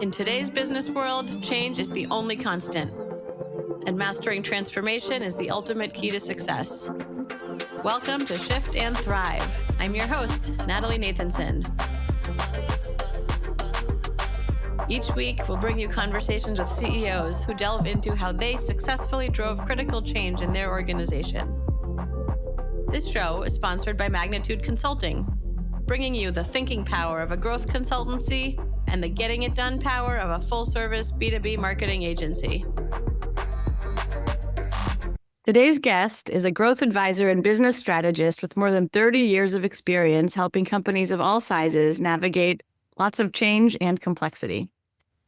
In today's business world, change is the only constant, and mastering transformation is the ultimate key to success. Welcome to Shift and Thrive. I'm your host, Natalie Nathanson. Each week, we'll bring you conversations with CEOs who delve into how they successfully drove critical change in their organization. This show is sponsored by Magnitude Consulting, bringing you the thinking power of a growth consultancy and the getting it done power of a full-service B2B marketing agency. Today's guest is a growth advisor and business strategist with more than 30 years of experience helping companies of all sizes navigate lots of change and complexity.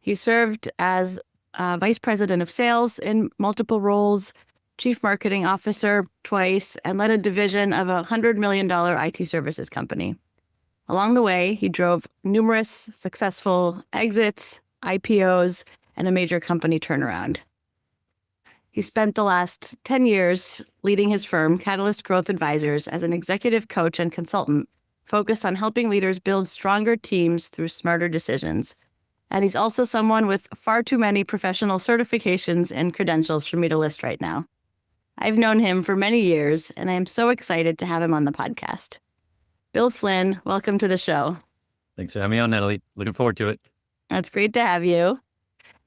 He served as vice president of sales in multiple roles, chief marketing officer twice, and led a division of a $100 million IT services company. Along the way, he drove numerous successful exits, IPOs, and a major company turnaround. He spent the last 10 years leading his firm, Catalyst Growth Advisors, as an executive coach and consultant, focused on helping leaders build stronger teams through smarter decisions. And he's also someone with far too many professional certifications and credentials for me to list right now. I've known him for many years, and I am so excited to have him on the podcast. Bill Flynn, welcome to the show. Thanks for having me on, Natalie. Looking forward to it. It's great to have you.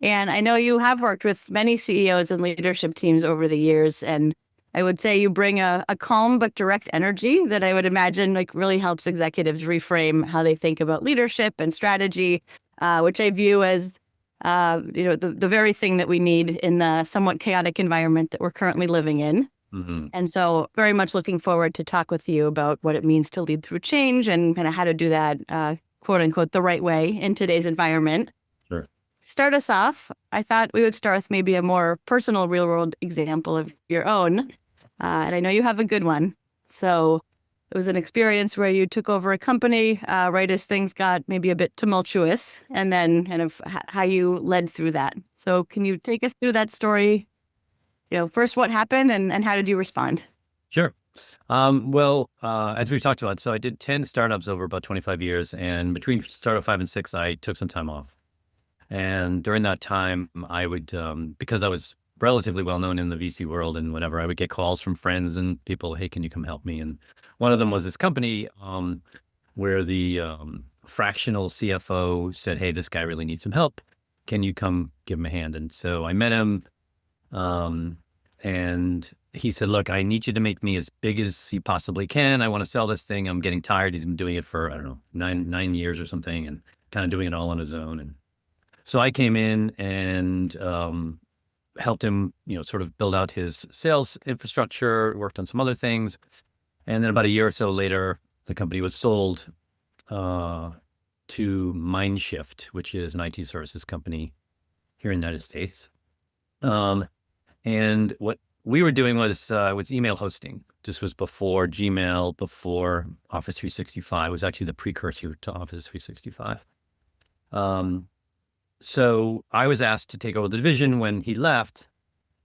And I know you have worked with many CEOs and leadership teams over the years, and I would say you bring a calm but direct energy that I would imagine really helps executives reframe how they think about leadership and strategy, which I view as the very thing that we need in the somewhat chaotic environment that we're currently living in. Mm-hmm. And so very much looking forward to talk with you about what it means to lead through change and kind of how to do that, quote unquote, the right way in today's environment. Sure. Start us off. I thought we would start with maybe a more personal real world example of your own. And I know you have a good one. So it was an experience where you took over a company right as things got maybe a bit tumultuous, and then kind of how you led through that. So can you take us through that story? First what happened and how did you respond? Sure. As we've talked about, so I did 10 startups over about 25 years, and between startup 5 and 6, I took some time off. And during that time, I would, because I was relatively well known in the VC world and whatever, I would get calls from friends and people, hey, can you come help me? And one of them was this company where the fractional CFO said, hey, this guy really needs some help. Can you come give him a hand? And so I met him. And he said, look, I need you to make me as big as you possibly can. I want to sell this thing. I'm getting tired. He's been doing it for, I don't know, nine years or something, and kind of doing it all on his own. And so I came in and helped him, sort of build out his sales infrastructure, worked on some other things. And then about a year or so later, the company was sold to Mindshift, which is an IT services company here in the United States. And what we were doing was email hosting. This was before Gmail, before Office 365. It was actually the precursor to Office 365. So I was asked to take over the division when he left.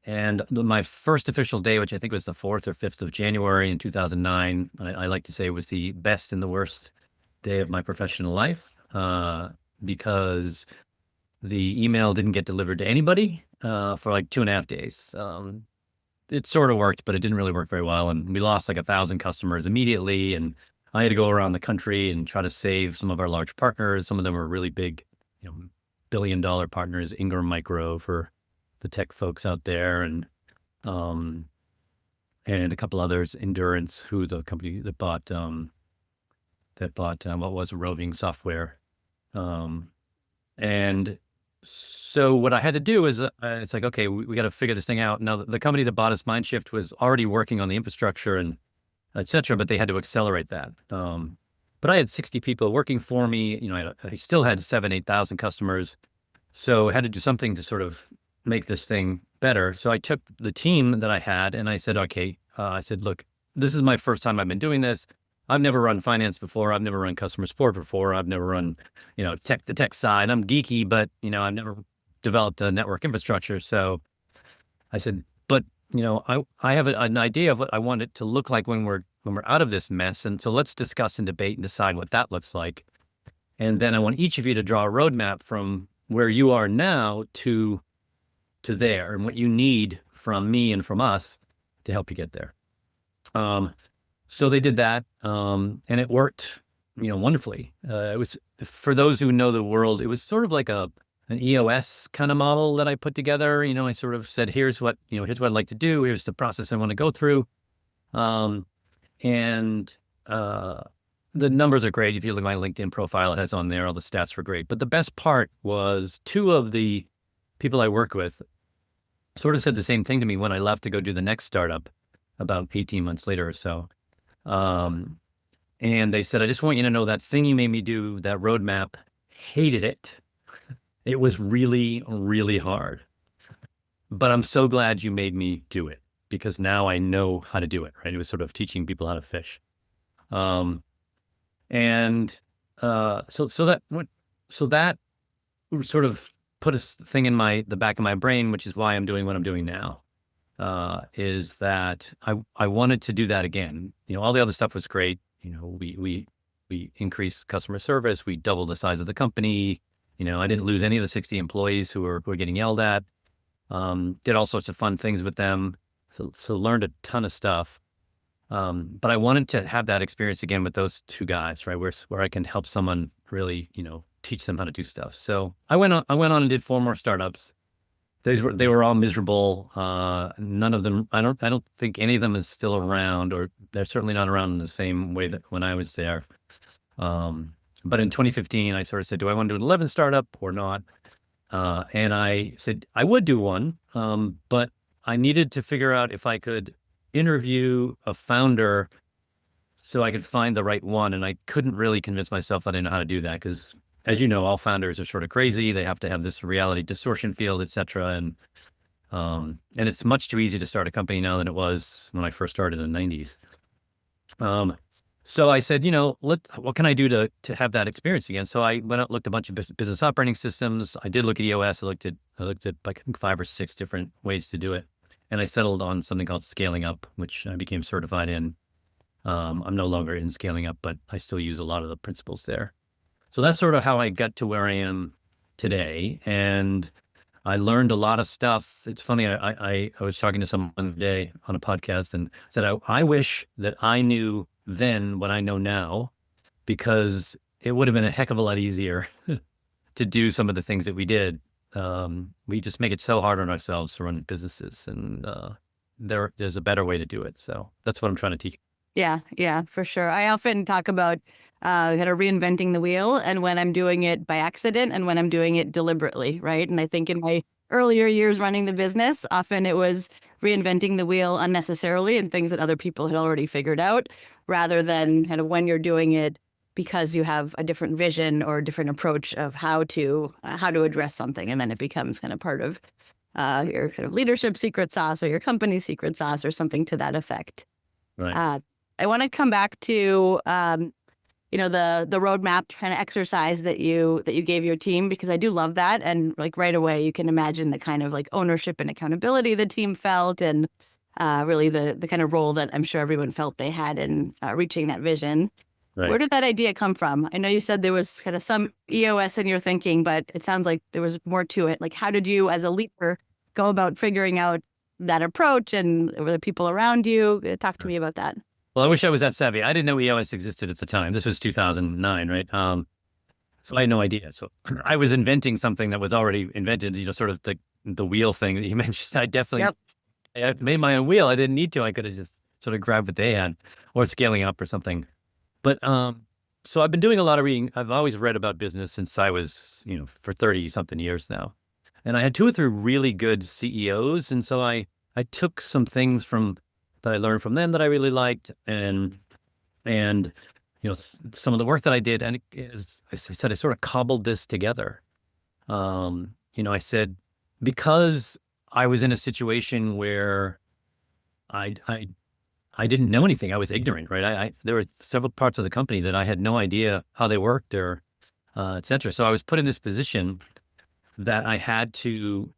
And my first official day, which I think was the 4th or 5th of January in 2009, I like to say was the best and the worst day of my professional life, because the email didn't get delivered to anybody for like 2.5 days. It sort of worked, but it didn't really work very well. And we lost like 1,000 customers immediately. And I had to go around the country and try to save some of our large partners. Some of them were really big, billion-dollar partners, Ingram Micro for the tech folks out there, and a couple others, Endurance, who the company that bought what was Roving Software. And so what I had to do is, it's like, okay, we got to figure this thing out. Now, the company that bought us, Mindshift, was already working on the infrastructure and et cetera, but they had to accelerate that. But I had 60 people working for me. I still had 8,000 customers. So I had to do something to sort of make this thing better. So I took the team that I had and I said, okay, look, this is my first time I've been doing this. I've never run finance before. I've never run customer support before. I've never run, the tech side. I'm geeky, but, I've never developed a network infrastructure. So I said, but, I have an idea of what I want it to look like when we're out of this mess. And so let's discuss and debate and decide what that looks like. And then I want each of you to draw a roadmap from where you are now to there, and what you need from me and from us to help you get there. So they did that, and it worked, wonderfully. It was, for those who know the world, it was sort of like an EOS kind of model that I put together. I sort of said, here's what I'd like to do. Here's the process I want to go through. And the numbers are great. If you look at my LinkedIn profile, it has on there, all the stats were great. But the best part was two of the people I work with sort of said the same thing to me when I left to go do the next startup about 18 months later or so. And they said, I just want you to know that thing you made me do, that roadmap, hated it. It was really, really hard. But I'm so glad you made me do it, because now I know how to do it, right? It was sort of teaching people how to fish. So that sort of put a thing in the back of my brain, which is why I'm doing what I'm doing now, is that I wanted to do that again. All the other stuff was great. We increased customer service. We doubled the size of the company. I didn't lose any of the 60 employees who were getting yelled at. Did all sorts of fun things with them. So learned a ton of stuff. But I wanted to have that experience again with those two guys, right? Where I can help someone really, teach them how to do stuff. So I went on and did 4 more startups. They were all miserable. None of them, I don't think any of them is still around, or they're certainly not around in the same way that when I was there. But in 2015, I sort of said, do I want to do an 11 startup or not? And I said I would do one, but I needed to figure out if I could interview a founder so I could find the right one. And I couldn't really convince myself that I didn't know how to do that, because, as you know, all founders are sort of crazy. They have to have this reality distortion field, et cetera. And it's much too easy to start a company now than it was when I first started in the 90s. So I said, what can I do to have that experience again? So I went out, looked at a bunch of business operating systems. I did look at EOS. I looked at like, I think 5 or 6 different ways to do it. And I settled on something called Scaling Up, which I became certified in. I'm no longer in Scaling Up, but I still use a lot of the principles there. So that's sort of how I got to where I am today. And I learned a lot of stuff. It's funny. I was talking to someone today on a podcast and said, I wish that I knew then what I know now, because it would have been a heck of a lot easier to do some of the things that we did. We just make it so hard on ourselves to run businesses, and there's a better way to do it. So that's what I'm trying to teach. Yeah, for sure. I often talk about kind of reinventing the wheel, and when I'm doing it by accident and when I'm doing it deliberately, right? And I think in my earlier years running the business, often it was reinventing the wheel unnecessarily and things that other people had already figured out, rather than kind of when you're doing it because you have a different vision or a different approach of how to address something, and then it becomes kind of part of your kind of leadership secret sauce or your company's secret sauce or something to that effect. Right. I want to come back to the roadmap kind of exercise that you gave your team, because I do love that, and like right away you can imagine the kind of like ownership and accountability the team felt, and really the kind of role that I'm sure everyone felt they had in reaching that vision. Right. Where did that idea come from? I know you said there was kind of some EOS in your thinking, but it sounds like there was more to it. Like, how did you, as a leader, go about figuring out that approach, and were the people around you? Talk to me about that. Well, I wish I was that savvy. I didn't know EOS existed at the time. This was 2009, right? So I had no idea. So I was inventing something that was already invented, sort of the wheel thing that you mentioned. I definitely I made my own wheel. I didn't need to. I could have just sort of grabbed what they had, or Scaling Up or something. But so I've been doing a lot of reading. I've always read about business since I was, for 30 something years now. And I had 2 or 3 really good CEOs. And so I took some things that I learned from them that I really liked, and some of the work that I did. And as I said, I sort of cobbled this together. I said, because I was in a situation where I didn't know anything. I was ignorant, right? There were several parts of the company that I had no idea how they worked, or et cetera. So I was put in this position that I had to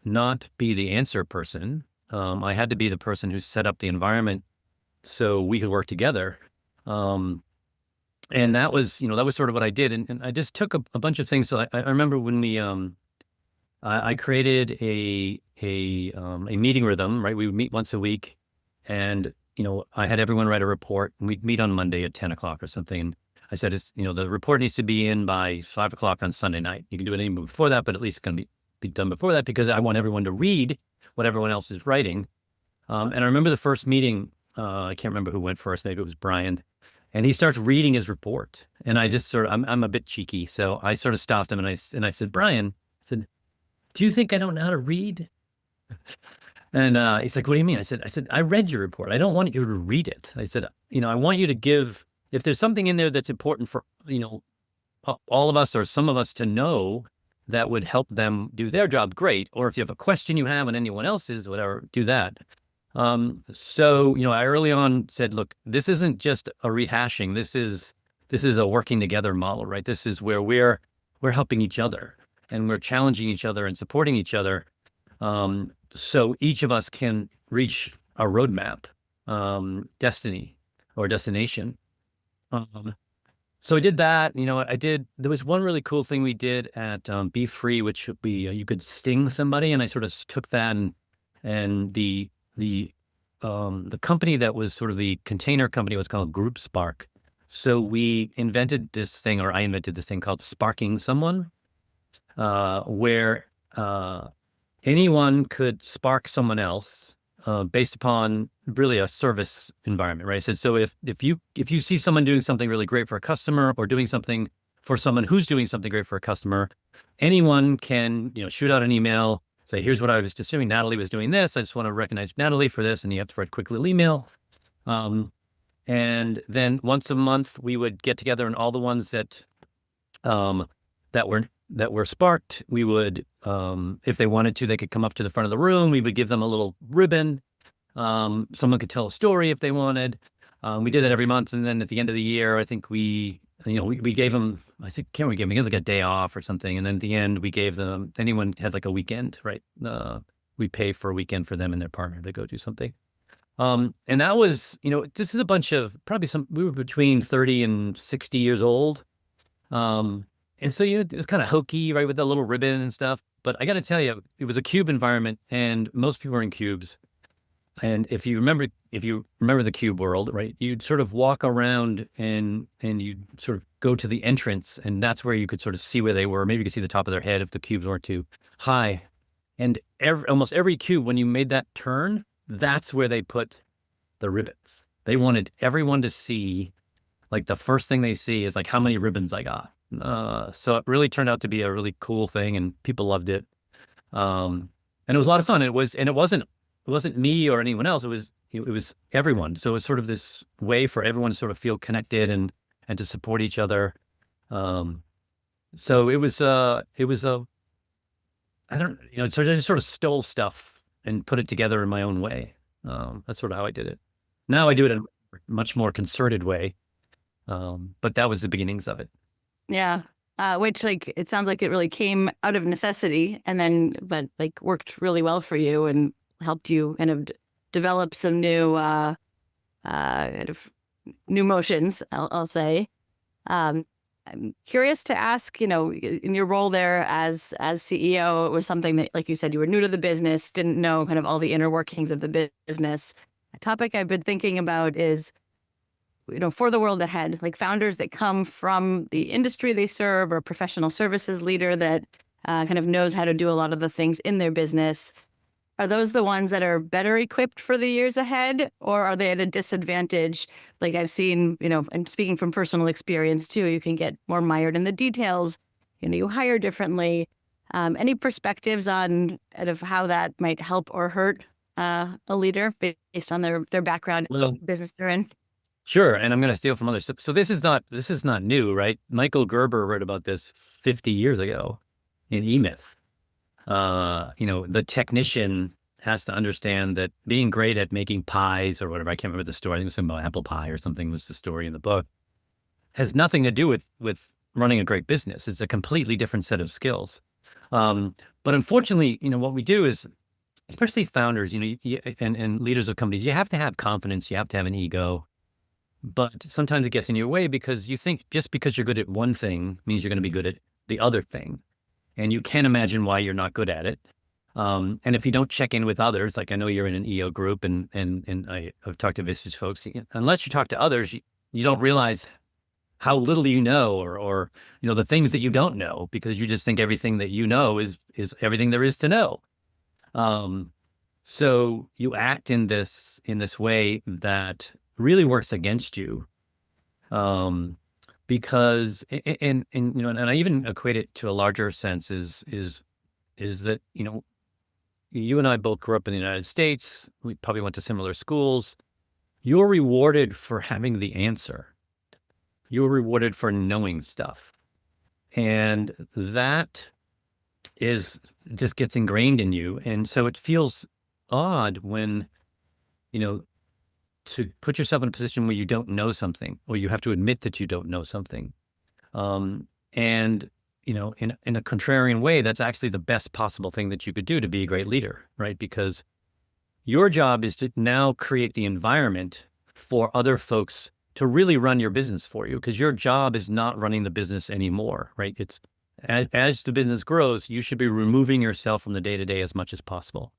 not be the answer person. I had to be the person who set up the environment so we could work together. And that was sort of what I did. And I just took a bunch of things. So I remember when we I created a meeting rhythm, right? We would meet once a week, and I had everyone write a report, and we'd meet on Monday at 10 o'clock or something. And I said, the report needs to be in by 5 o'clock on Sunday night. You can do it any before that, but at least it's going to be done before that, because I want everyone to read what everyone else is writing. And I remember the first meeting, I can't remember who went first. Maybe it was Brian. And he starts reading his report. And I just I'm a bit cheeky. So I sort of stopped him, and I said, Brian, I said, do you think I don't know how to read? And he's like, what do you mean? I said, I read your report. I don't want you to read it. I said, I want you to give, if there's something in there that's important for, all of us or some of us to know that would help them do their job, great. Or if you have a question you have on anyone else's, whatever, do that. So, I early on said, look, this isn't just a rehashing. This is a working together model, right? This is where we're helping each other, and we're challenging each other and supporting each other. So each of us can reach a roadmap, destiny or destination. So I did that. There was one really cool thing we did at Be Free, which would be you could sting somebody, and I sort of took that, and the company that was sort of the container company was called Group Spark. So we invented this thing, or I invented this thing called sparking someone, where anyone could spark someone else based upon really a service environment, right? I said, so if you see someone doing something really great for a customer, or doing something for someone who's doing something great for a customer, anyone can, shoot out an email, say, here's what I was just doing. Natalie was doing this. I just want to recognize Natalie for this. And you have to write a quick little email. And then once a month, we would get together, and all the ones that were sparked, we would, if they wanted to, they could come up to the front of the room. We would give them a little ribbon. Someone could tell a story if they wanted. We did that every month. And then at the end of the year, I think we gave them, we gave them like a day off or something. And then at the end, we gave them, anyone had like a weekend, right? We pay for a weekend for them and their partner to go do something. And that was, this is a bunch of we were between 30 and 60 years old. And so, it was kind of hokey, right, with the little ribbon and stuff. But I got to tell you, it was a cube environment, and most people were in cubes. And if you remember the cube world, right, you'd sort of walk around and you'd sort of go to the entrance, and that's where you could sort of see where they were. Maybe you could see the top of their head if the cubes weren't too high. And almost every cube, when you made that turn, that's where they put the ribbons. They wanted everyone to see, like, the first thing they see is like how many ribbons I got. So it really turned out to be a really cool thing, and people loved it. And it was a lot of fun. It wasn't me or anyone else. It was everyone. So it was sort of this way for everyone to sort of feel connected and to support each other. So it was I don't, so I just sort of stole stuff and put it together in my own way. That's sort of how I did it. Now I do it in a much more concerted way. But that was the beginnings of it. Yeah. Which, like, it sounds like it really came out of necessity, but worked really well for you and helped you kind of develop some new, kind of new motions, I'll say. I'm curious to ask, in your role there as CEO, it was something that, like you said, you were new to the business, didn't know kind of all the inner workings of the business. A topic I've been thinking about is, for the world ahead, like founders that come from the industry they serve, or a professional services leader that kind of knows how to do a lot of the things in their business. Are those the ones that are better equipped for the years ahead, or are they at a disadvantage? Like I've seen, and speaking from personal experience too, you can get more mired in the details. You hire differently. Any perspectives on kind of how that might help or hurt a leader based on their background, business they're in? Sure, and I'm going to steal from others. So this is not new, right? Michael Gerber wrote about this 50 years ago in E-Myth. The technician has to understand that being great at making pies or whatever, I can't remember the story, I think it was something about apple pie or something was the story in the book, has nothing to do with running a great business. It's a completely different set of skills. But unfortunately, what we do is, especially founders, and leaders of companies, you have to have confidence, you have to have an ego. But sometimes it gets in your way because you think just because you're good at one thing means you're going to be good at the other thing. and you can't imagine why you're not good at it. And if you don't check in with others, like I know you're in an EO group, and I've talked to Vistage folks, unless you talk to others, you don't realize how little you know, or the things that you don't know, because you just think everything that you know is everything there is to know. So you act in this way that really works against you, because and I even equate it to a larger sense is that you and I both grew up in the United States. We probably went to similar schools. You're rewarded for having the answer. You're rewarded for knowing stuff. And that just gets ingrained in you. And so it feels odd when, to put yourself in a position where you don't know something, or you have to admit that you don't know something. And in a contrarian way, that's actually the best possible thing that you could do to be a great leader, right? Because your job is to now create the environment for other folks to really run your business for you, because your job is not running the business anymore, right? It's as the business grows, you should be removing yourself from the day-to-day as much as possible,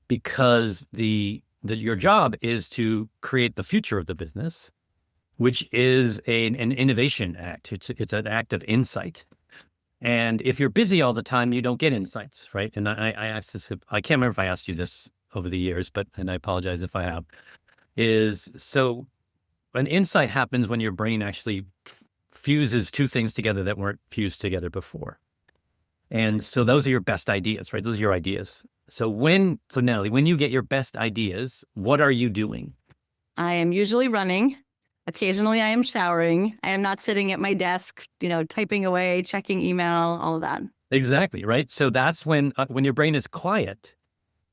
because your job is to create the future of the business, which is an innovation act. It's an act of insight. And if you're busy all the time, you don't get insights, right? And I asked this, I can't remember if I asked you this over the years, and I apologize if I have, so an insight happens when your brain actually fuses two things together that weren't fused together before. And so those are your best ideas, right? Those are your ideas. So Natalie, when you get your best ideas, what are you doing? I am usually running. Occasionally I am showering. I am not sitting at my desk, typing away, checking email, all of that. Exactly, right? So that's when your brain is quiet,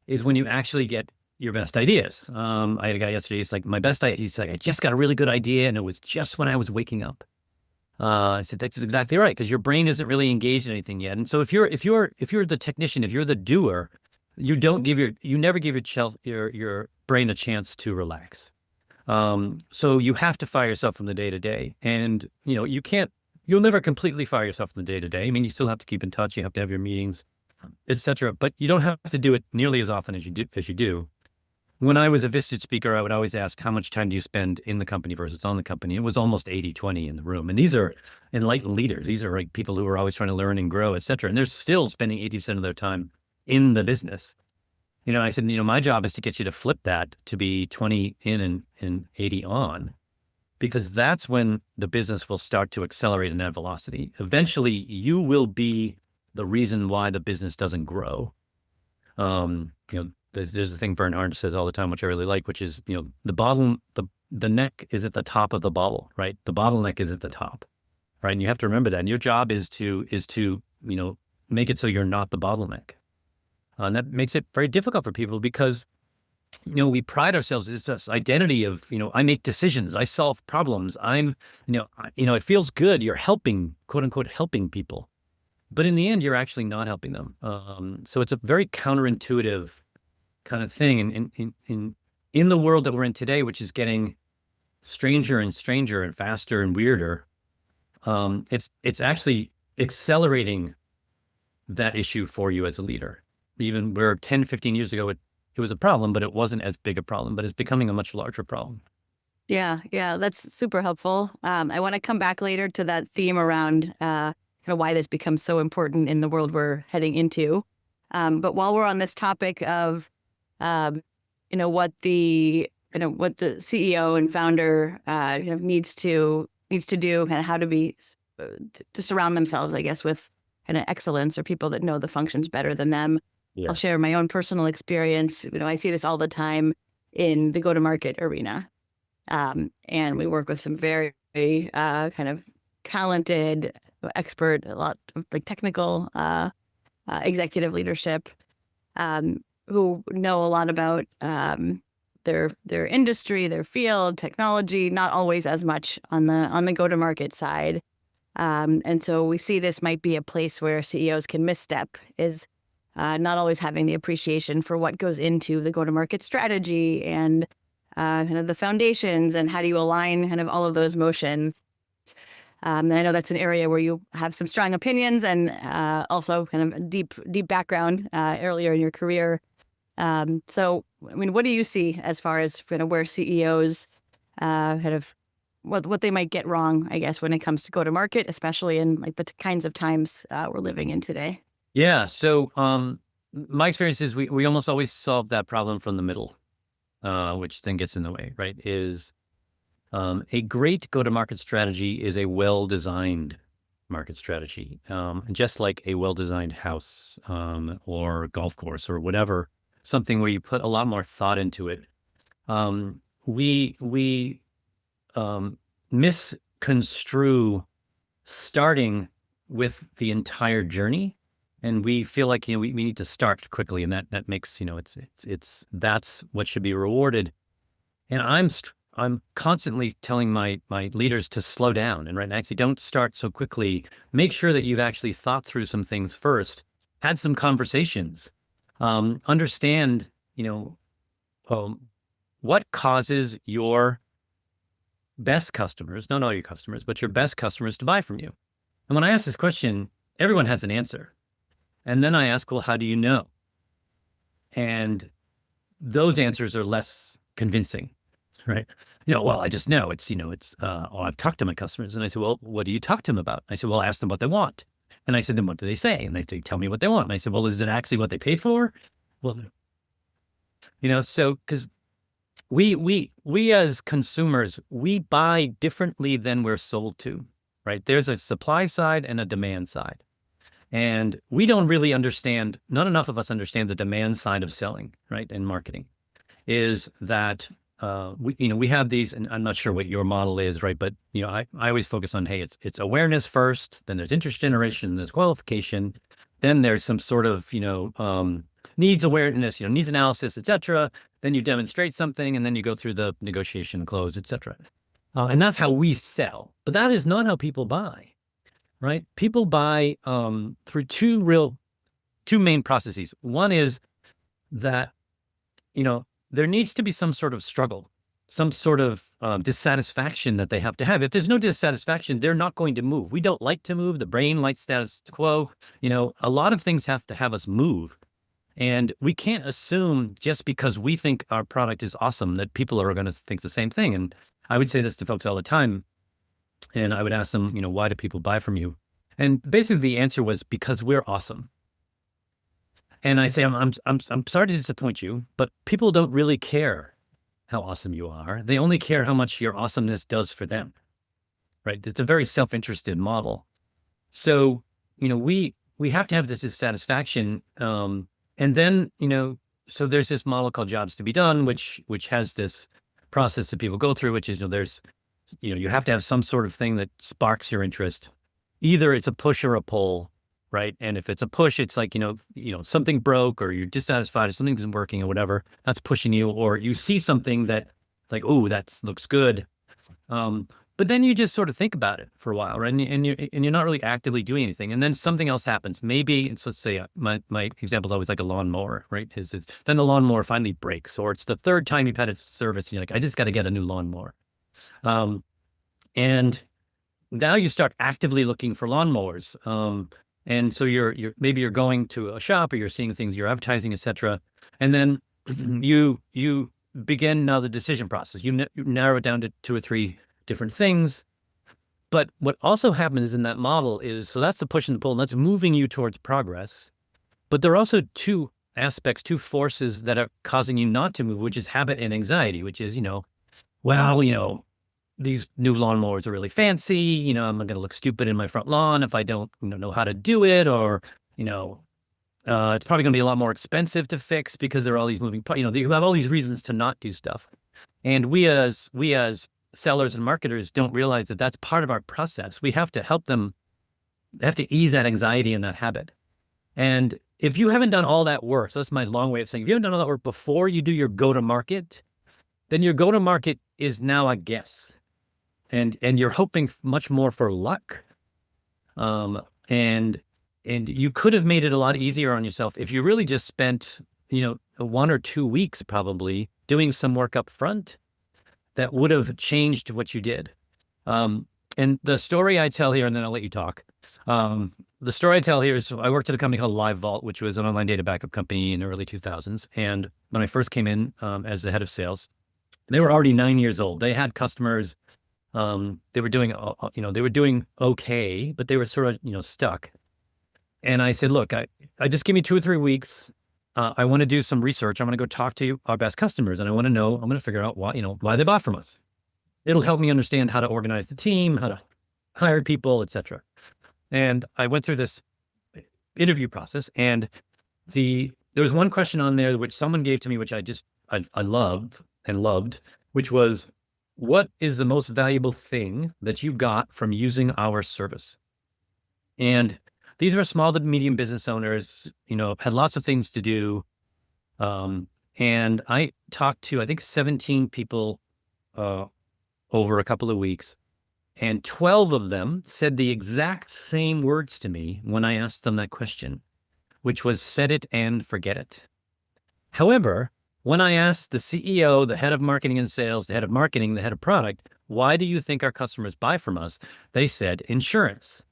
is when you actually get your best ideas. I had a guy yesterday, he's like, my best idea, he's like, I just got a really good idea, and it was just when I was waking up. I said, that's exactly right, because your brain isn't really engaged in anything yet. And so if you're the technician, if you're the doer, you never give your brain a chance to relax. So you have to fire yourself from the day to day, and you'll never completely fire yourself from the day to day. I mean, you still have to keep in touch, you have to have your meetings, etc. But you don't have to do it nearly as often as you do. When I was a Vistage speaker, I would always ask, how much time do you spend in the company versus on the company? It was almost 80-20 in the room. And these are enlightened leaders. These are like people who are always trying to learn and grow, et cetera. And they're still spending 80% of their time in the business. I said, my job is to get you to flip that to be 20 in and 80 on, because that's when the business will start to accelerate in that velocity. Eventually, you will be the reason why the business doesn't grow. There's a thing Bernhard says all the time, which I really like, which is, the neck is at the top of the bottle, right? The bottleneck is at the top, right? And you have to remember that. And your job is to make it so you're not the bottleneck. And that makes it very difficult for people, because, we pride ourselves as this identity of, I make decisions, I solve problems. It feels good. You're helping, quote unquote, helping people. But in the end, you're actually not helping them. So it's a very counterintuitive kind of thing. In the world that we're in today, which is getting stranger and stranger and faster and weirder, it's actually accelerating that issue for you as a leader. Even where 10, 15 years ago, it was a problem, but it wasn't as big a problem, but it's becoming a much larger problem. Yeah, that's super helpful. I want to come back later to that theme around kind of why this becomes so important in the world we're heading into. But while we're on this topic of, what the CEO and founder needs to do, kind of how to surround themselves, I guess, with kind of excellence or people that know the functions better than them. Yeah. I'll share my own personal experience. I see this all the time in the go-to-market arena. And we work with some very, kind of talented, expert, a lot of like technical executive leadership, who know a lot about their industry, their field, technology, not always as much on the go-to-market side. And so we see this might be a place where CEOs can misstep, is not always having the appreciation for what goes into the go-to-market strategy and kind of the foundations, and how do you align kind of all of those motions. And I know that's an area where you have some strong opinions and also kind of a deep background earlier in your career. So, I mean, what do you see as far as kind of where CEOs kind of what they might get wrong, I guess, when it comes to go to market, especially in like the kinds of times we're living in today? Yeah. So my experience is we almost always solve that problem from the middle, which then gets in the way, right? Is a great go-to-market strategy is a well-designed market strategy, just like a well-designed house or golf course or whatever, something where you put a lot more thought into it. We misconstrue starting with the entire journey, and we feel like we need to start quickly, and that makes it's that's what should be rewarded. And I'm constantly telling my leaders to slow down and actually don't start so quickly. Make sure that you've actually thought through some things first, had some conversations, understand what causes your best customers, not all your customers, but your best customers to buy from you. And when I ask this question, everyone has an answer. And then I ask, well, how do you know? And those answers are less convincing, right? Well, I just know I've talked to my customers. And I said, well, what do you talk to them about? I said, well, ask them what they want. And I said, then what do they say? And they tell me what they want. And I said, well, is it actually what they paid for? Well, so because we as consumers, we buy differently than we're sold to, right? There's a supply side and a demand side. And we don't really understand, not enough of us understand the demand side of selling, right? And marketing is that we have these, and I'm not sure what your model is, right? But I always focus on, hey, it's awareness first, then there's interest generation, there's qualification, then there's some sort of needs awareness, needs analysis, etc. Then you demonstrate something, and then you go through the negotiation, close, etc. And that's how we sell. But that is not how people buy, right? People buy through two main processes. One is that there needs to be some sort of struggle, some sort of dissatisfaction that they have to have. If there's no dissatisfaction, they're not going to move. We don't like to move. The brain likes status quo. A lot of things have to have us move. And we can't assume just because we think our product is awesome that people are going to think the same thing. And I would say this to folks all the time. And I would ask them, why do people buy from you? And basically the answer was because we're awesome. And I say, I'm sorry to disappoint you, but people don't really care how awesome you are. They only care how much your awesomeness does for them, right? It's a very self-interested model. So, we have to have this dissatisfaction. And then, so there's this model called jobs to be done, which has this process that people go through, which is, you have to have some sort of thing that sparks your interest. Either it's a push or a pull, right? And if it's a push, it's like, something broke or you're dissatisfied or something isn't working or whatever, that's pushing you. Or you see something that like, oh, that looks good. But then you just sort of think about it for a while, right? And you're not really actively doing anything. And then something else happens. Maybe let's say my example is always like a lawnmower, right? Then the lawnmower finally breaks, or it's the third time you've had its service. And you're like, I just got to get a new lawnmower. And now you start actively looking for lawnmowers. And so maybe you're going to a shop or you're seeing things, you're advertising, etc. And then you begin now the decision process. You narrow it down to 2 or 3 different things. But what also happens in that model is, so that's the push and the pull, and that's moving you towards progress. But there are also 2 aspects, 2 forces that are causing you not to move, which is habit and anxiety, which is, these new lawnmowers are really fancy, I'm going to look stupid in my front lawn if I don't know how to do it, or, it's probably going to be a lot more expensive to fix because there are all these moving parts, you have all these reasons to not do stuff. And we as sellers and marketers don't realize that that's part of our process. We have to help them, have to ease that anxiety and that habit. And if you haven't done all that work, so that's my long way of saying, if you haven't done all that work before you do your go-to-market, then your go-to-market is now a guess. And you're hoping much more for luck. And you could have made it a lot easier on yourself if you really just spent, 1 or 2 weeks probably doing some work up front that would have changed what you did. And the story I tell here, and then I'll let you talk. The story I tell here is I worked at a company called Live Vault, which was an online data backup company in the early 2000s. And when I first came in as the head of sales, they were already 9 years old. They had customers. They were doing, they were doing okay, but they were sort of, stuck. And I said, look, I just give me 2 or 3 weeks. I want to do some research. I'm going to go talk to our best customers, and I want to know. I'm going to figure out why they bought from us. It'll help me understand how to organize the team, how to hire people, etc. And I went through this interview process, and there was one question on there which someone gave to me, which I loved, which was, what is the most valuable thing that you got from using our service? And these are small to medium business owners, had lots of things to do. And I talked to, I think, 17 people over a couple of weeks. And 12 of them said the exact same words to me when I asked them that question, which was set it and forget it. However, when I asked the CEO, the head of marketing and sales, the head of marketing, the head of product, why do you think our customers buy from us? They said insurance,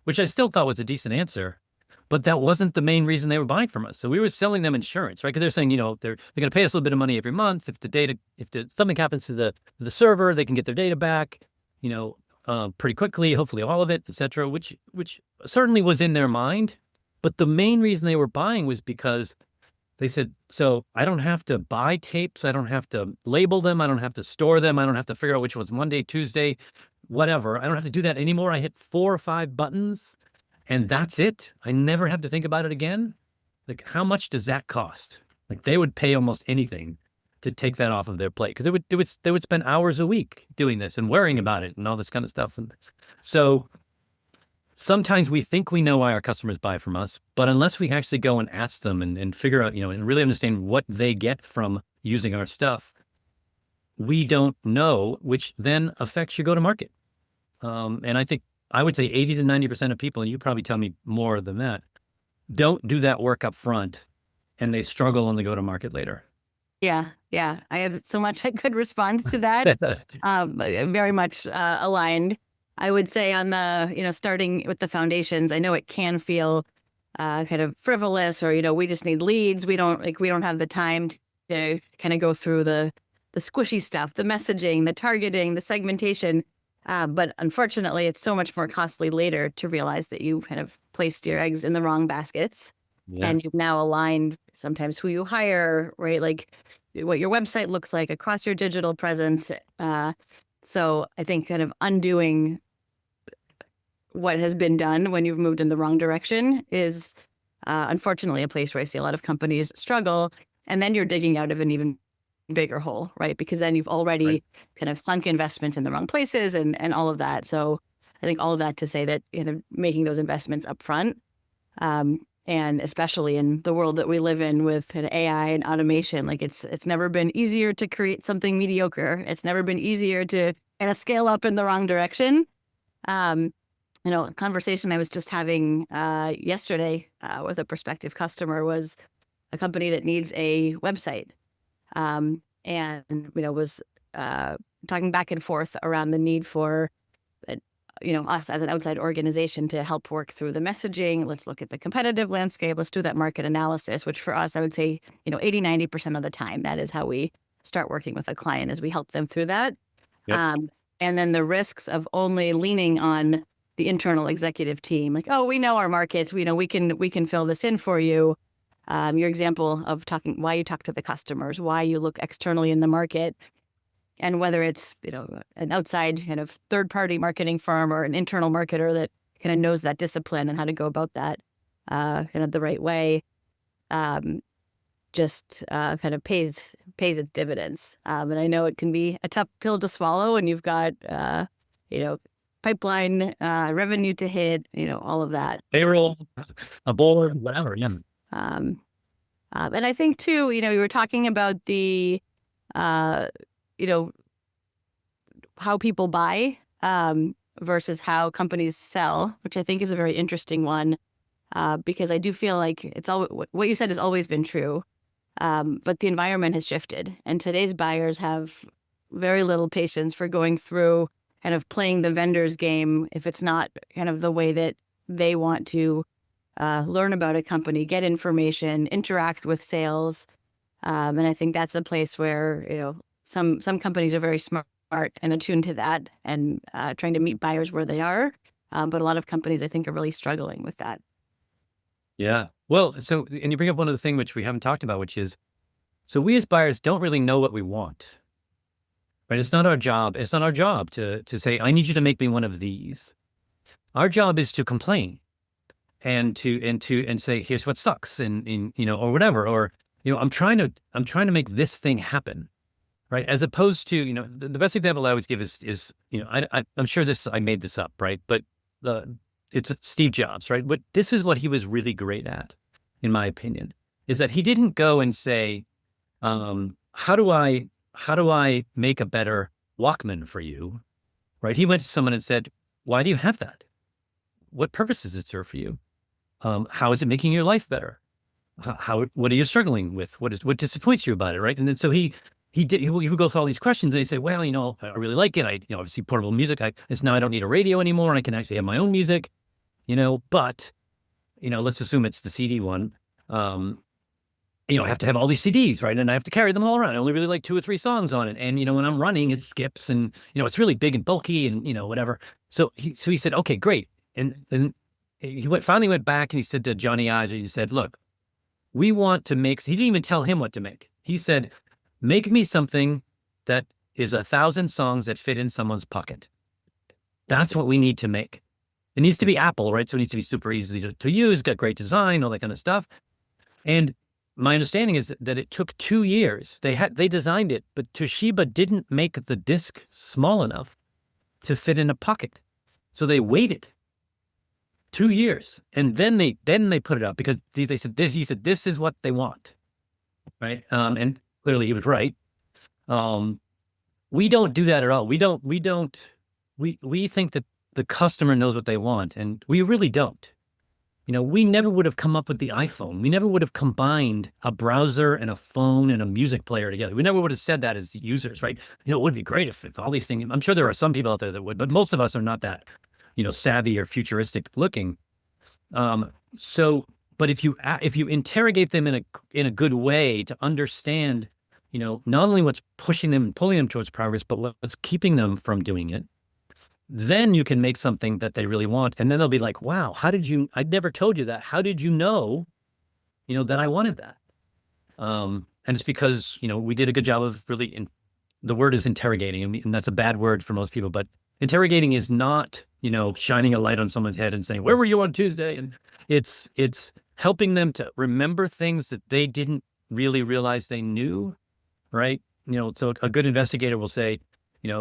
which I still thought was a decent answer, but that wasn't the main reason they were buying from us. So we were selling them insurance, right? Because they're saying, they're going to pay us a little bit of money every month. If something happens to the server, they can get their data back, pretty quickly, hopefully all of it, et cetera, which certainly was in their mind. But the main reason they were buying was because they said, so I don't have to buy tapes. I don't have to label them. I don't have to store them. I don't have to figure out which was Monday, Tuesday, whatever. I don't have to do that anymore. I hit 4 or 5 buttons and that's it. I never have to think about it again. Like, how much does that cost? Like, they would pay almost anything to take that off of their plate, because they would spend hours a week doing this and worrying about it and all this kind of stuff. And so sometimes we think we know why our customers buy from us, but unless we actually go and ask them and figure out, and really understand what they get from using our stuff, we don't know, which then affects your go-to-market. And I think I would say 80 to 90% of people, and you probably tell me more than that, don't do that work up front, and they struggle on the go-to-market later. Yeah. I have so much I could respond to that. Very much aligned. I would say on the, starting with the foundations, I know it can feel kind of frivolous, or, we just need leads. We don't have the time to kind of go through the squishy stuff, the messaging, the targeting, the segmentation. But unfortunately, it's so much more costly later to realize that you kind of placed your eggs in the wrong baskets. Yeah. And you've now aligned sometimes who you hire, right? Like what your website looks like across your digital presence. So I think kind of undoing what has been done when you've moved in the wrong direction is unfortunately a place where I see a lot of companies struggle. And then you're digging out of an even bigger hole, right? Because then you've already kind of sunk investments in the wrong places and all of that. So I think all of that to say that, making those investments up front, and especially in the world that we live in with AI and automation, like it's never been easier to create something mediocre. It's never been easier to kind of scale up in the wrong direction. A conversation I was just having yesterday with a prospective customer was a company that needs a website. And was talking back and forth around the need for us as an outside organization to help work through the messaging. Let's look at the competitive landscape. Let's do that market analysis, which for us, I would say, 80, 90% of the time, that is how we start working with a client, as we help them through that. Yep. And then the risks of only leaning on the internal executive team, like, oh, we know our markets, we can fill this in for you. Your example of why you talk to the customers, why you look externally in the market, and whether it's, an outside kind of third-party marketing firm or an internal marketer that kind of knows that discipline and how to go about that kind of the right way, just kind of pays its dividends. And I know it can be a tough pill to swallow, and you've got, pipeline revenue to hit, all of that. Payroll, a board, whatever, yeah. And I think too, we were talking about the, how people buy versus how companies sell, which I think is a very interesting one, because I do feel like it's all what you said has always been true, but the environment has shifted, and today's buyers have very little patience for going through kind of playing the vendor's game if it's not kind of the way that they want to learn about a company, get information, interact with sales. And I think that's a place where, some companies are very smart and attuned to that and trying to meet buyers where they are. But a lot of companies, I think, are really struggling with that. Yeah. Well, and you bring up one of the things which we haven't talked about, which is, so we as buyers don't really know what we want, right? It's not our job. It's not our job to say, I need you to make me one of these. Our job is to complain and say, here's what sucks, and or whatever, or, I'm trying to make this thing happen. Right. As opposed to, the best example I always give is I'm sure I made this up, right? But it's Steve Jobs, right? But this is what he was really great at, in my opinion, is that he didn't go and say, how do I make a better Walkman for you? Right. He went to someone and said, why do you have that? What purpose does it serve for you? How is it making your life better? What are you struggling with? What disappoints you about it? Right. And then so he would go through all these questions, and he'd say, well, I really like it. Obviously portable music. It's now I don't need a radio anymore, and I can actually have my own music, but, let's assume it's the CD one. I have to have all these CDs, right? And I have to carry them all around. I only really like 2 or 3 songs on it. And, when I'm running, it skips, and, it's really big and bulky and, whatever. So he said, okay, great. And then he finally went back and he said to Johnny Ive, he said, look, we want to make, he didn't even tell him what to make. He said, make me something that is 1,000 songs that fit in someone's pocket. That's what we need to make. It needs to be Apple, right? So it needs to be super easy to use, got great design, all that kind of stuff. And my understanding is that it took 2 years. They designed it, but Toshiba didn't make the disc small enough to fit in a pocket. So they waited 2 years, and then they put it up because they said this. He said this is what they want, right? And clearly he was right. We don't do that at all. We think that the customer knows what they want, and we really don't. We never would have come up with the iPhone. We never would have combined a browser and a phone and a music player together. We never would have said that as users, right? It would be great if all these things, I'm sure there are some people out there that would, but most of us are not that, savvy or futuristic looking. But if you interrogate them in a good way to understand, not only what's pushing them and pulling them towards progress, but what's keeping them from doing it, then you can make something that they really want. And then they'll be like, wow, I never told you that. How did you know, that I wanted that? And it's because, we did a good job of really, the word is interrogating, and that's a bad word for most people, but interrogating is not, shining a light on someone's head and saying, where were you on Tuesday? And it's helping them to remember things that they didn't really realize they knew, right? So a good investigator will say,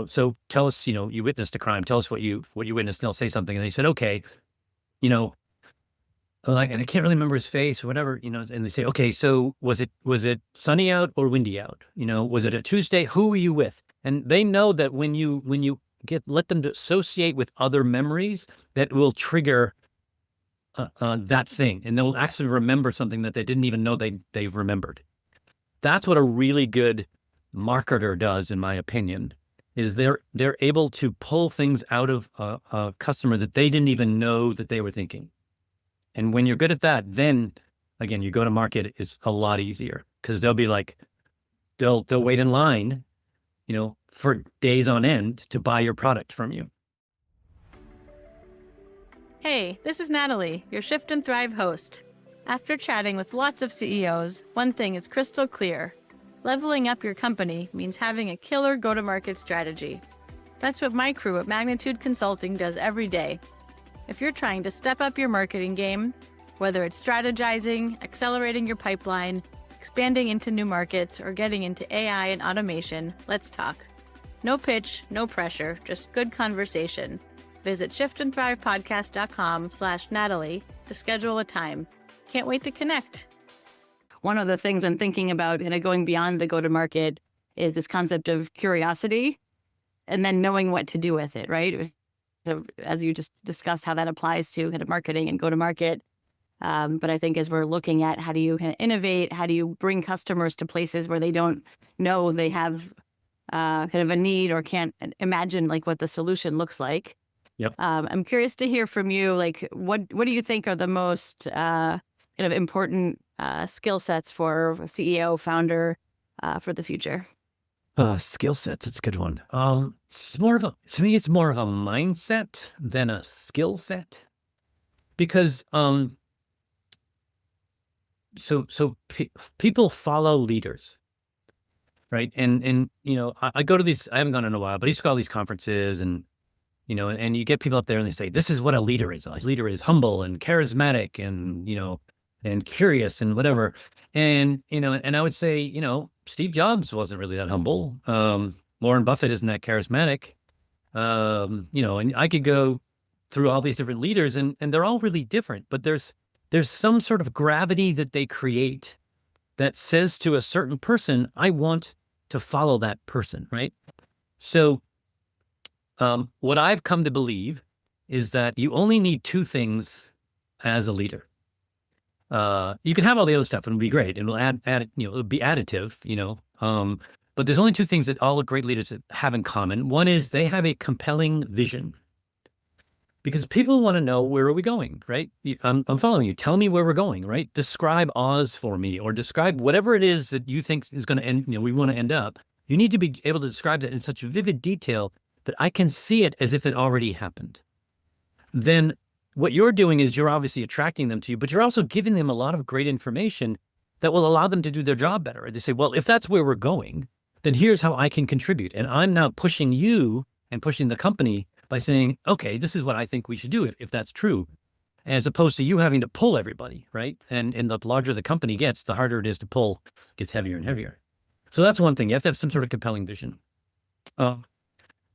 so tell us, you witnessed a crime. Tell us what you witnessed. And they'll say something. And they said, okay, and I can't really remember his face or whatever, and they say, okay, so was it sunny out or windy out? Was it a Tuesday? Who were you with? And they know that when you let them to associate with other memories, that will trigger that thing. And they'll actually remember something that they didn't even know they've remembered. That's what a really good marketer does, in my opinion, is they're able to pull things out of a customer that they didn't even know that they were thinking. And when you're good at that, then again, you go to market, it's a lot easier, because they'll be like, they'll wait in line, for days on end to buy your product from you. Hey, this is Natalie, your Shift and Thrive host. After chatting with lots of CEOs, one thing is crystal clear. Leveling up your company means having a killer go-to-market strategy. That's what my crew at Magnitude Consulting does every day. If you're trying to step up your marketing game, whether it's strategizing, accelerating your pipeline, expanding into new markets, or getting into AI and automation, let's talk. No pitch, no pressure, just good conversation. Visit shiftandthrivepodcast.com/Natalie to schedule a time. Can't wait to connect. One of the things I'm thinking about, going beyond the go-to-market, is this concept of curiosity and then knowing what to do with it, right? So as you just discussed how that applies to kind of marketing and go-to-market. But I think as we're looking at how do you kind of innovate, how do you bring customers to places where they don't know they have kind of a need or can't imagine like what the solution looks like. Yep. I'm curious to hear from you, like what do you think are the most kind of important skill sets for a CEO, founder for the future? Skill sets. It's a good one. To me, it's more of a mindset than a skill set because, people follow leaders, right? And I go to these. I haven't gone in a while, but I used to go to all these conferences, and you get people up there, and they say, "This is what a leader is. A leader is humble and charismatic, and curious, and whatever." And I would say, Steve Jobs wasn't really that humble. Warren Buffett isn't that charismatic. And I could go through all these different leaders, and they're all really different, but there's some sort of gravity that they create that says to a certain person, I want to follow that person, right? So what I've come to believe is that you only need two things as a leader. You can have all the other stuff and it'll be great. It'll add, it'll be additive, but there's only two things that all great leaders have in common. One is they have a compelling vision. Because people want to know, where are we going, right? I'm following you. Tell me where we're going, right? Describe Oz for me, or describe whatever it is that you think is going to end, we want to end up. You need to be able to describe that in such vivid detail that I can see it as if it already happened. Then what you're doing is you're obviously attracting them to you, but you're also giving them a lot of great information that will allow them to do their job better. They say, well, if that's where we're going, then here's how I can contribute. And I'm now pushing you and pushing the company by saying, okay, this is what I think we should do if that's true, as opposed to you having to pull everybody, right? And the larger the company gets, the harder it is to pull, gets heavier and heavier. So that's one thing. You have to have some sort of compelling vision. And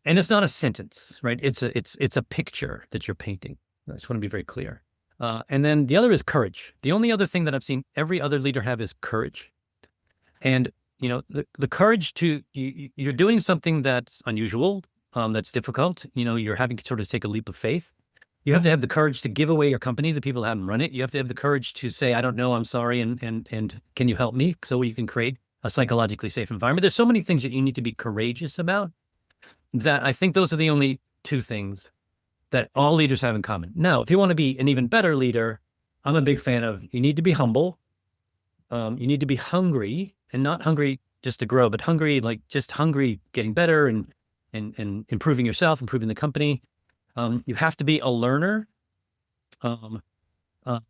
it's not a sentence, right? It's a picture that you're painting. I just want to be very clear. And then the other is courage. The only other thing that I've seen every other leader have is courage. And, the courage you're doing something that's unusual, that's difficult. You're having to sort of take a leap of faith. You have to have the courage to give away your company to people who haven't run it. You have to have the courage to say, I don't know, I'm sorry, and can you help me? So you can create a psychologically safe environment. There's so many things that you need to be courageous about that I think those are the only two things that all leaders have in common. Now, if you want to be an even better leader, I'm a big fan of, you need to be humble. You need to be hungry, and not hungry just to grow, but hungry, like just hungry, getting better and improving yourself, improving the company. You have to be a learner. And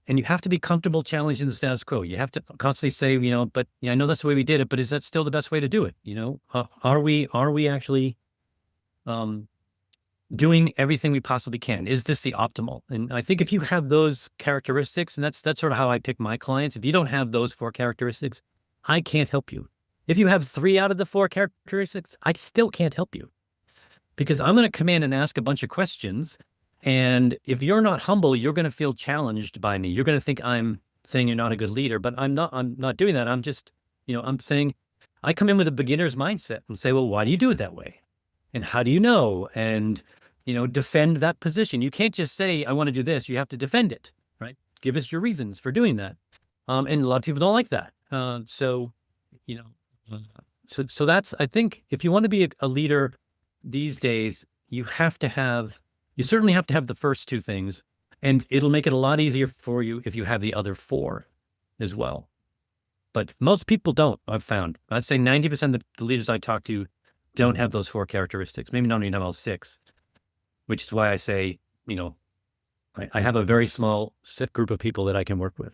you have to be comfortable challenging the status quo. You have to constantly say, but I know that's the way we did it, but is that still the best way to do it? Are we actually doing everything we possibly can? Is this the optimal? And I think if you have those characteristics, and that's sort of how I pick my clients. If you don't have those 4 characteristics, I can't help you. If you have 3 out of the 4 characteristics, I still can't help you, because I'm going to come in and ask a bunch of questions. And if you're not humble, you're going to feel challenged by me. You're going to think I'm saying you're not a good leader, but I'm not doing that. I'm just, I'm saying, I come in with a beginner's mindset and say, well, why do you do it that way? And how do you know? And, defend that position. You can't just say, I want to do this. You have to defend it, right? Give us your reasons for doing that. And a lot of people don't like that. So that's, I think, if you want to be a leader these days, you certainly have to have the first 2 things, and it'll make it a lot easier for you if you have the other 4 as well. But most people don't, I've found. I'd say 90% of the leaders I talk to don't have those 4 characteristics, maybe not even have all 6, which is why I say, I have a very small set group of people that I can work with.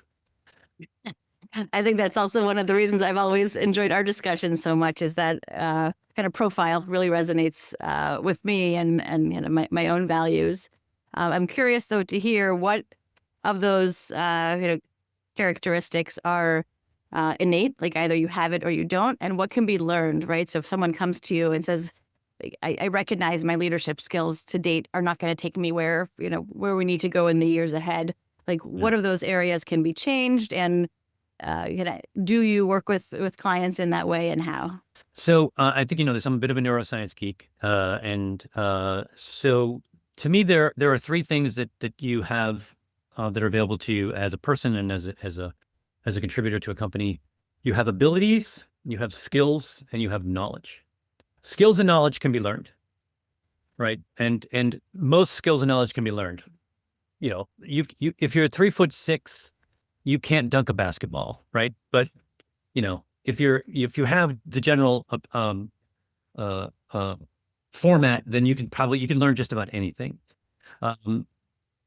I think that's also one of the reasons I've always enjoyed our discussions so much, is that kind of profile really resonates with me and my own values. I'm curious though to hear what of those characteristics are innate, like either you have it or you don't, and what can be learned, right? So if someone comes to you and says, I recognize my leadership skills to date are not going to take me where we need to go in the years ahead. Like, what of those areas can be changed, and do you work with clients in that way, and how? So I think there's I'm a bit of a neuroscience geek, and so to me there are 3 things that you have that are available to you as a person and as a contributor to a company. You have abilities, you have skills, and you have knowledge. skills and knowledge can be learned, right? And most skills and knowledge can be learned. You know, you if you're 3'6", you can't dunk a basketball, right? But you know, if you have the general uh, uh, format, then you can learn just about anything. Um,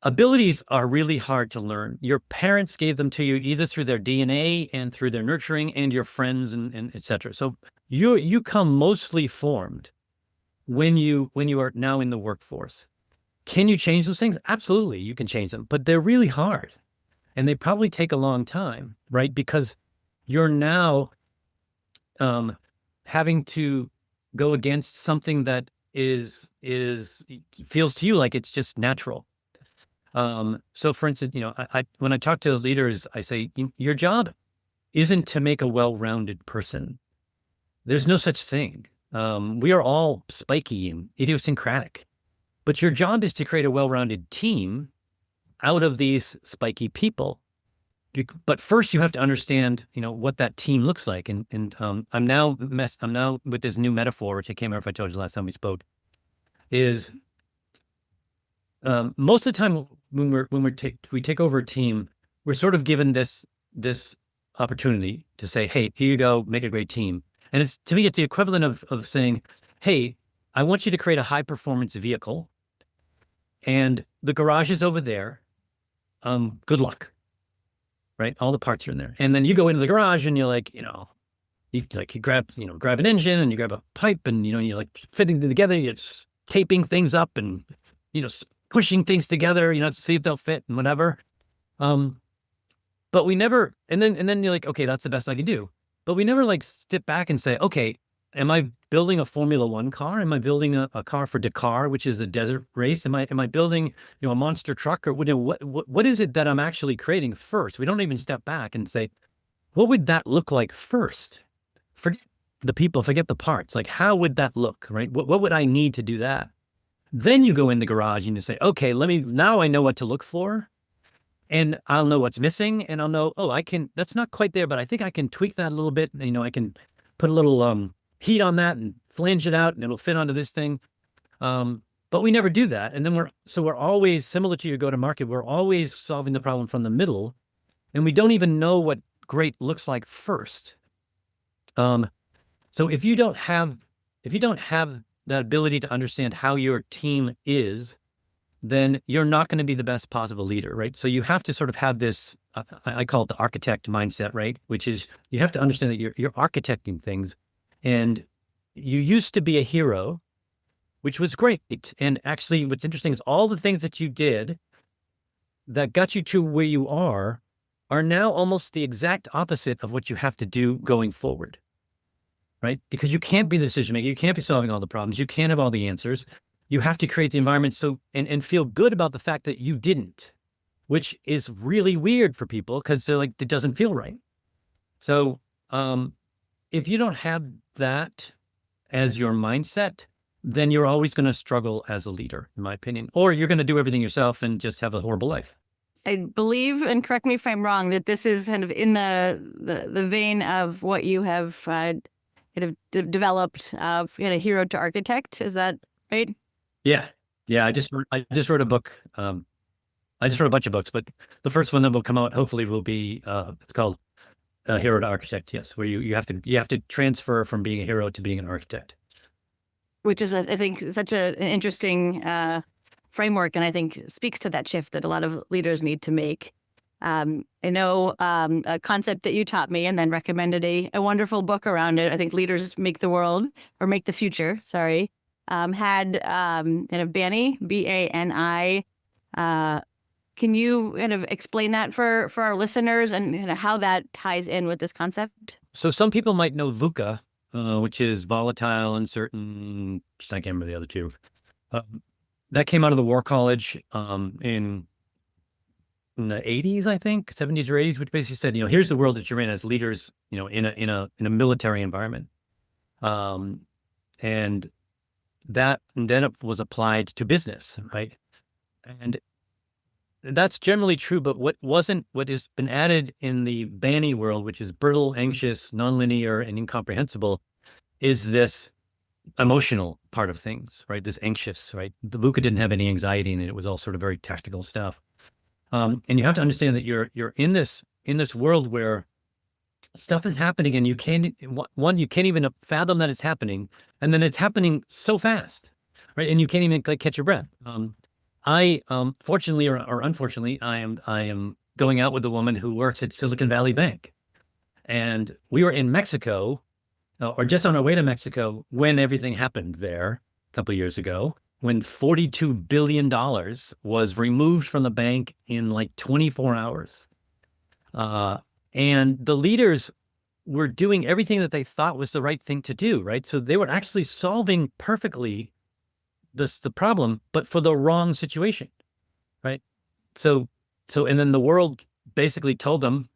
Abilities are really hard to learn. Your parents gave them to you either through their DNA and through their nurturing and your friends and et cetera. So you come mostly formed when you are now in the workforce. Can you change those things? Absolutely, you can change them, but they're really hard and they probably take a long time, right? Because you're now having to go against something that is feels to you like it's just natural. So for instance, you know, I when I talk to leaders, I say, your job isn't to make a well-rounded person. There's no such thing. We are all spiky and idiosyncratic, but your job is to create a well-rounded team out of these spiky people. But first you have to understand, you know, what that team looks like. And I'm now with this new metaphor, which I can't remember if I told you last time we spoke, is most of the time when we take over a team, we're sort of given this opportunity to say, hey, here you go, make a great team. And it's, to me, it's the equivalent of saying, hey, I want you to create a high performance vehicle and the garage is over there. Good luck. Right? All the parts are in there. And then you go into the garage and you're like, you know, you grab an engine and you grab a pipe and, you know, you're like fitting them together. You're just taping things up and, you know, pushing things together, you know, to see if they'll fit and whatever. But we never, and then you're like, okay, that's the best I can do. But we never like step back and say, okay, am I building a Formula One car? Am I building a car for Dakar, which is a desert race? Am I building, you know, a monster truck, or what is it that I'm actually creating first? We don't even step back and say, what would that look like first? Forget the people, forget the parts. Like, how would that look, right? What would I need to do that? Then you go in the garage and you say, okay, now I know what to look for. And I'll know what's missing, and I'll know, oh, that's not quite there, but I think I can tweak that a little bit. You know, I can put a little heat on that and flange it out and it'll fit onto this thing. But we never do that. And then we're always similar to your go-to-market. We're always solving the problem from the middle, and we don't even know what great looks like first. So if you don't have that ability to understand how your team is, then you're not going to be the best possible leader, right? So you have to sort of have this, I call it the architect mindset, right? Which is, you have to understand that you're architecting things, and you used to be a hero, which was great. And actually what's interesting is all the things that you did that got you to where you are now almost the exact opposite of what you have to do going forward, right? Because you can't be the decision maker. You can't be solving all the problems. You can't have all the answers. You have to create the environment and feel good about the fact that you didn't, which is really weird for people because they're like, it doesn't feel right. So if you don't have that as your mindset, then you're always going to struggle as a leader, in my opinion, or you're going to do everything yourself and just have a horrible life. I believe, and correct me if I'm wrong, that this is kind of in the vein of what you have kind of developed of hero to architect. Is that right? Yeah. I just wrote a book. I just wrote a bunch of books, but the first one that will come out hopefully will be it's called Hero to Architect. Yes, where you have to transfer from being a hero to being an architect. Which is, I think, such an interesting framework, and I think speaks to that shift that a lot of leaders need to make. I know a concept that you taught me and then recommended a wonderful book around it. I think Leaders Make the World, or Make the Future, sorry. Had kind of Bani, B-A-N-I. Can you kind of explain that for our listeners and kind of how that ties in with this concept? So some people might know VUCA, which is volatile, uncertain. I can't remember the other two. That came out of the War College in the 80s, I think, 70s or 80s, which basically said, here's the world that you're in as leaders, in a military environment. And then it was applied to business, right? And that's generally true, but what has been added in the Bani world, which is brittle, anxious, nonlinear, and incomprehensible, is this emotional part of things, right? This anxious, right? The Luca didn't have any anxiety in it. It was all sort of very tactical stuff. And you have to understand that you're in this world where stuff is happening and you can't you can't even fathom that it's happening, and then it's happening so fast, right? And you can't even like catch your breath. I fortunately or unfortunately, I am going out with a woman who works at Silicon Valley Bank, and we were in Mexico or just on our way to Mexico when everything happened there a couple of years ago, when $42 billion was removed from the bank in like 24 hours. And the leaders were doing everything that they thought was the right thing to do, right? So they were actually solving perfectly the problem, but for the wrong situation, right? So and then the world basically told them,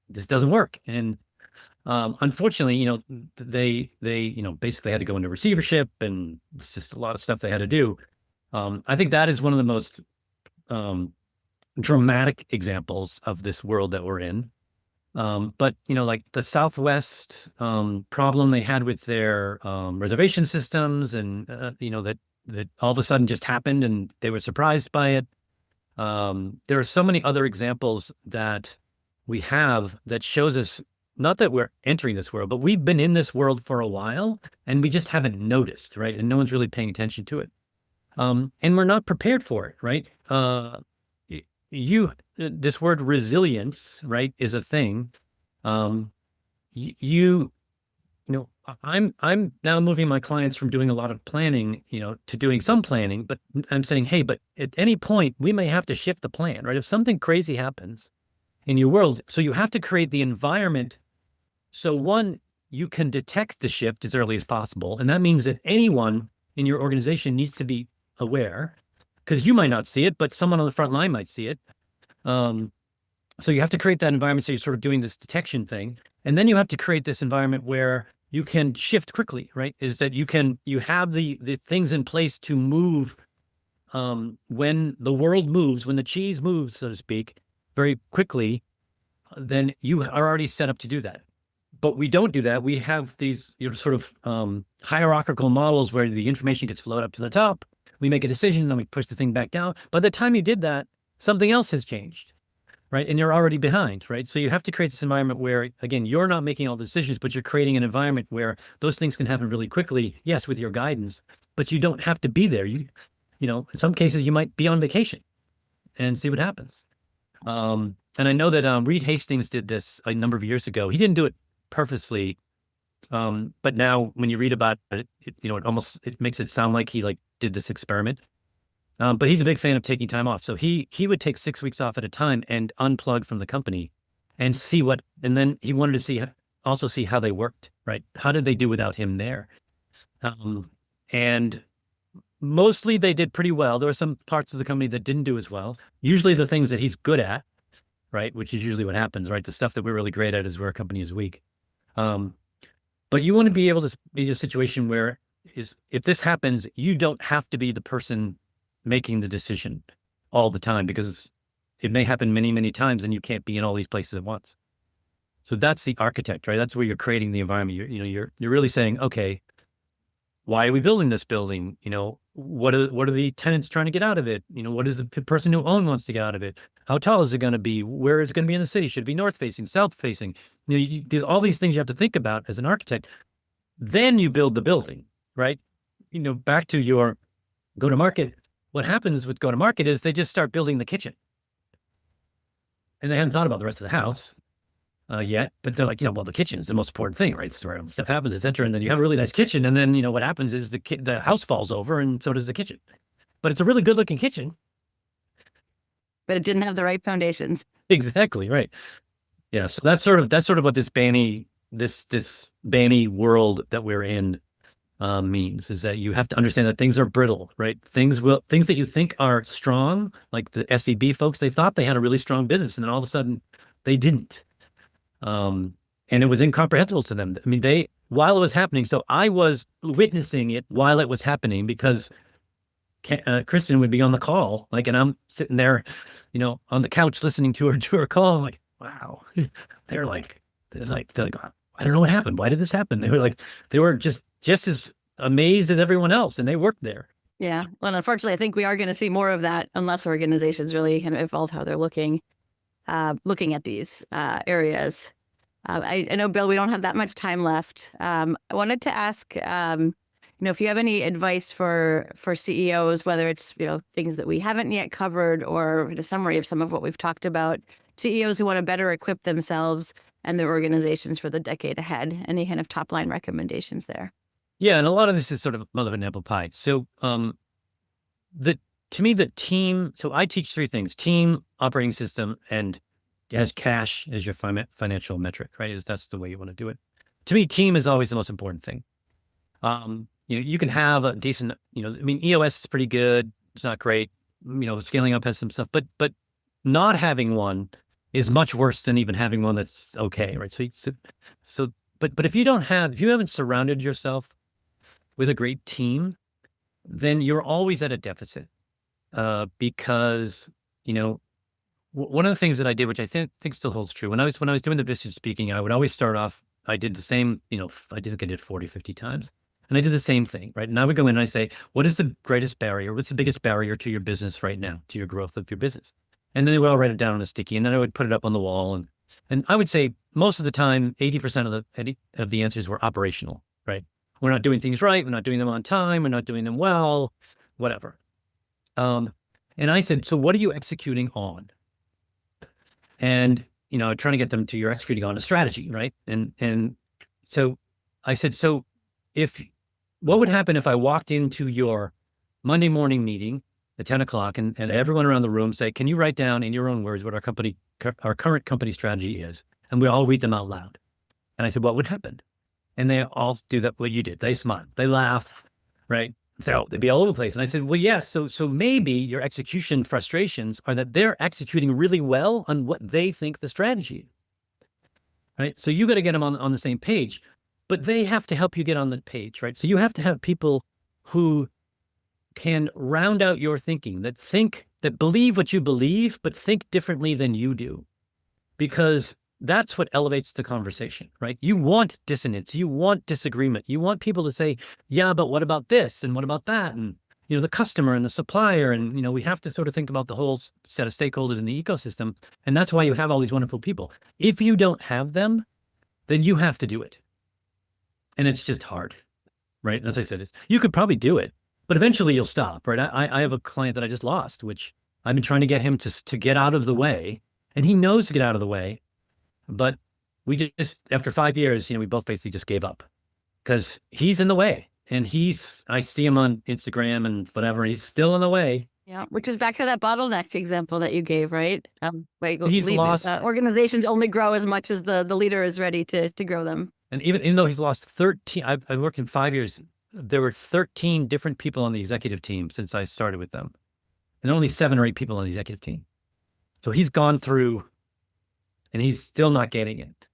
this doesn't work. And unfortunately, they basically had to go into receivership, and it's just a lot of stuff they had to do. I think that is one of the most dramatic examples of this world that we're in. But like the Southwest problem they had with their reservation systems, and that all of a sudden just happened, and they were surprised by it. There are so many other examples that we have that shows us not that we're entering this world, but we've been in this world for a while, and we just haven't noticed, right? And no one's really paying attention to it. And we're not prepared for it, right? This word resilience, right, is a thing. I'm now moving my clients from doing a lot of planning, to doing some planning, but I'm saying, hey, but at any point we may have to shift the plan, right? If something crazy happens in your world, so you have to create the environment. So one, you can detect the shift as early as possible. And that means that anyone in your organization needs to be aware, because you might not see it, but someone on the front line might see it. So you have to create that environment. So you're sort of doing this detection thing. And then you have to create this environment where you can shift quickly, right? Is that you have the things in place to move when the world moves, when the cheese moves, so to speak, very quickly, then you are already set up to do that. But we don't do that. We have these sort of hierarchical models where the information gets flowed up to the top. We make a decision, then we push the thing back down. By the time you did that, something else has changed, right? And you're already behind, right? So you have to create this environment where, again, you're not making all the decisions, but you're creating an environment where those things can happen really quickly, yes, with your guidance, but you don't have to be there. In some cases, you might be on vacation and see what happens. And I know that Reed Hastings did this a number of years ago. He didn't do it purposely, but now when you read about it, it makes it sound like he did this experiment. But he's a big fan of taking time off. So he would take 6 weeks off at a time and unplug from the company and and then he wanted to also see how they worked, right? How did they do without him there? And mostly they did pretty well. There were some parts of the company that didn't do as well. Usually the things that he's good at, right? Which is usually what happens, right? The stuff that we're really great at is where a company is weak. But you want to be able to be in a situation where if this happens, you don't have to be the person making the decision all the time, because it may happen many, many times and you can't be in all these places at once. So that's the architect, right? That's where you're creating the environment. You're really saying, okay, why are we building this building? What are the tenants trying to get out of it? What is the person who owns wants to get out of it? How tall is it going to be? Where is it going to be in the city? Should it be north facing, south facing? There's all these things you have to think about as an architect. Then you build the building, right? Back to your go to market. What happens with go to market is they just start building the kitchen, and they hadn't thought about the rest of the house yet. But they're like, well, the kitchen is the most important thing, right? So where stuff happens, etc. And then you have a really nice kitchen, and then what happens is the house falls over, and so does the kitchen. But it's a really good looking kitchen, but it didn't have the right foundations. Exactly right. Yeah. So that's sort of what this Banny world that we're in means, is that you have to understand that things are brittle, right? Things that you think are strong, like the SVB folks, they thought they had a really strong business, and then all of a sudden they didn't. And it was incomprehensible to them. I mean, while it was happening, so I was witnessing it while it was happening, because Kristen would be on the call, and I'm sitting there, on the couch listening to her call. I'm like, wow. They're like, I don't know what happened. Why did this happen? They were just as amazed as everyone else, and they work there. Yeah. Well, unfortunately, I think we are going to see more of that unless organizations really kind of evolve how they're looking at these areas. I know, Bill, we don't have that much time left. I wanted to ask, if you have any advice for CEOs, whether it's things that we haven't yet covered or a summary of some of what we've talked about, CEOs who want to better equip themselves and their organizations for the decade ahead. Any kind of top line recommendations there? Yeah, and a lot of this is sort of mother and apple pie. So, to me, the team. So I teach three things: team, operating system, and as cash as your financial metric. Right? That's the way you want to do it. To me, team is always the most important thing. You can have a decent. EOS is pretty good. It's not great. Scaling up has some stuff, but not having one is much worse than even having one that's okay. Right? But if you haven't surrounded yourself with a great team, then you're always at a deficit. Because one of the things that I did, which I think still holds true, when I was doing the business speaking, I would always start off. I did the same. I think I did 40, 50 times, and I did the same thing, right? And I would go in and I say, what is the greatest barrier? What's the biggest barrier to your business right now, to your growth of your business? And then they would all write it down on a sticky, and then I would put it up on the wall, and I would say most of the time, 80% of the answers were operational, right? We're not doing things right. We're not doing them on time. We're not doing them well, whatever. And I said, so what are you executing on? And, trying to get them to you're executing on a strategy, right? And so I said, so what would happen if I walked into your Monday morning meeting at 10 o'clock and everyone around the room say, can you write down in your own words what our current company strategy is? And we all read them out loud. And I said, what would happen? And they all do that, what you did. They smile, they laugh, right? So they'd be all over the place. And I said, well, yes. So maybe your execution frustrations are that they're executing really well on what they think the strategy is, right? So you got to get them on the same page, but they have to help you get on the page, right? So you have to have people who can round out your thinking, that believe what you believe, but think differently than you do, because that's what elevates the conversation, right? You want dissonance. You want disagreement. You want people to say, yeah, but what about this? And what about that? And, the customer and the supplier. And, we have to sort of think about the whole set of stakeholders in the ecosystem. And that's why you have all these wonderful people. If you don't have them, then you have to do it. And it's just hard, right? And as I said, you could probably do it, but eventually you'll stop, right? I have a client that I just lost, which I've been trying to get him to get out of the way. And he knows to get out of the way. But we just, after 5 years, we both basically just gave up because he's in the way, and I see him on Instagram and whatever. He's still in the way. Yeah. Which is back to that bottleneck example that you gave, right? He's lost. Organizations only grow as much as the leader is ready to grow them. And even though he's lost 13, I've worked in 5 years. There were 13 different people on the executive team since I started with them, and only 7 or 8 people on the executive team. So he's gone through, and he's still not getting it,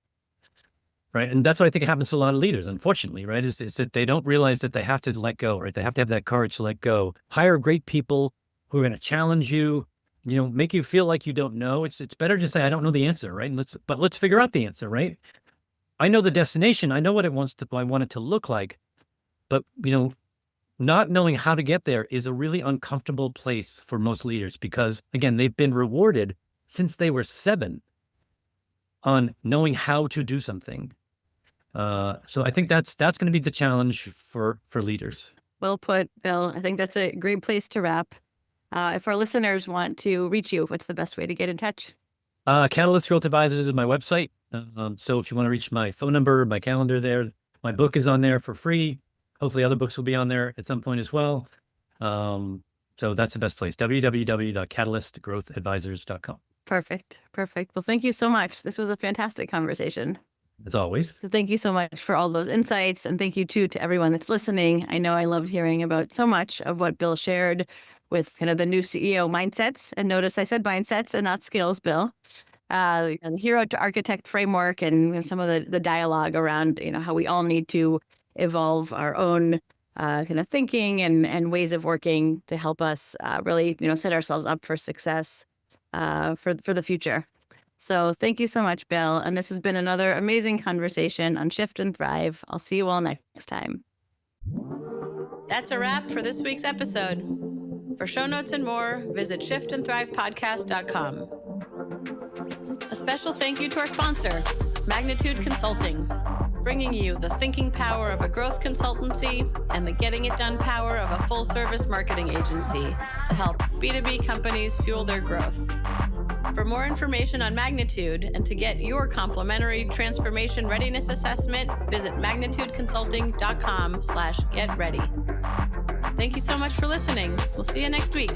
right? And that's what I think happens to a lot of leaders, unfortunately, right? Is that they don't realize that they have to let go, right? They have to have that courage to let go. Hire great people who are going to challenge you, make you feel like you don't know. It's better to say, I don't know the answer, right? But let's figure out the answer, right? I know the destination. I know what I want it to look like, but not knowing how to get there is a really uncomfortable place for most leaders, because again, they've been rewarded since they were 7 on knowing how to do something. So I think that's going to be the challenge for leaders. Well put, Bill. I think that's a great place to wrap. If our listeners want to reach you, what's the best way to get in touch? Catalyst Growth Advisors is my website. So if you want to reach my phone number, my calendar there, my book is on there for free. Hopefully other books will be on there at some point as well. So that's the best place, www.catalystgrowthadvisors.com. Perfect. Well, thank you so much. This was a fantastic conversation. As always. So thank you so much for all those insights. And thank you too to everyone that's listening. I know I loved hearing about so much of what Bill shared with kind of the new CEO mindsets. And notice I said mindsets and not skills, Bill. And the hero to architect framework and some of the dialogue around, how we all need to evolve our own kind of thinking and ways of working to help us really, set ourselves up for success for the future. So thank you so much, Bill. And this has been another amazing conversation on Shift and Thrive. I'll see you all next time. That's a wrap for this week's episode. For show notes and more, visit shiftandthrivepodcast.com. A special thank you to our sponsor, Magnitude Consulting, bringing you the thinking power of a growth consultancy and the getting it done power of a full-service marketing agency to help B2B companies fuel their growth. For more information on Magnitude and to get your complimentary transformation readiness assessment, visit magnitudeconsulting.com/getready. Thank you so much for listening. We'll see you next week.